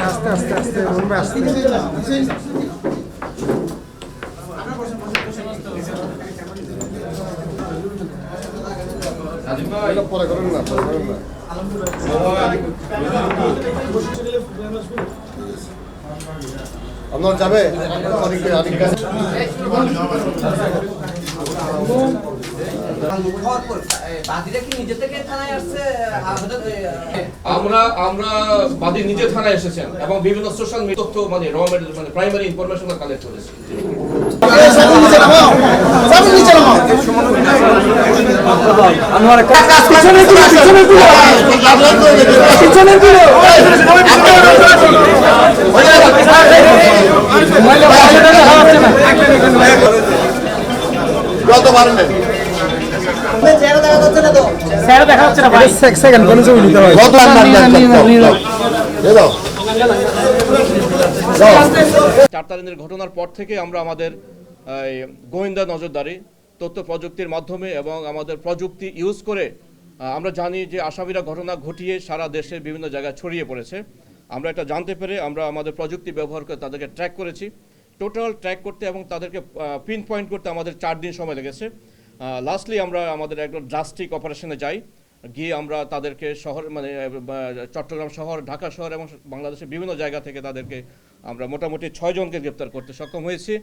আস্তে আস্তে আস্তে রুমে আসতে পরে করেন না আপনার যাবে আমরা বাদী নিজে থানায় এসেছেন এবং বিভিন্ন সোশ্যাল মিডিয়া তথ্য মানে র মানে প্রাইমারি ইনফরমেশন কালেক্ট করেছি। চার তারিখের ঘটনার পর থেকে আমরা আমাদের গোয়েন্দা নজরদারি তথ্য প্রযুক্তির মাধ্যমে এবং আমাদের প্রযুক্তি ইউজ করে আমরা জানি যে আসামিরা ঘটনা ঘটিয়ে সারা দেশের বিভিন্ন জায়গায় ছড়িয়ে পড়েছে। আমরা এটা জানতে পেরে আমরা আমাদের প্রযুক্তি ব্যবহার করে তাদেরকে ট্র্যাক করেছি। টোটাল ট্র্যাক করতে এবং তাদেরকে পিন পয়েন্ট করতে আমাদের 4 দিন সময় লেগেছে। লাস্টলি আমরা আমাদের একদম ড্রাস্টিক অপারেশনে যাই, গিয়ে আমরা তাদেরকে শহর মানে চট্টগ্রাম শহর, ঢাকা শহর এবং বাংলাদেশের বিভিন্ন জায়গা থেকে তাদেরকে আমরা মোটামুটি 6 জনকে গ্রেপ্তার করতে সক্ষম হয়েছি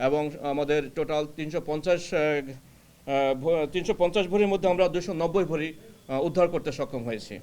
এবং আমাদের টোটাল 350 ভরির মধ্যে আমরা 290 ভরি উদ্ধার করতে সক্ষম হয়েছি।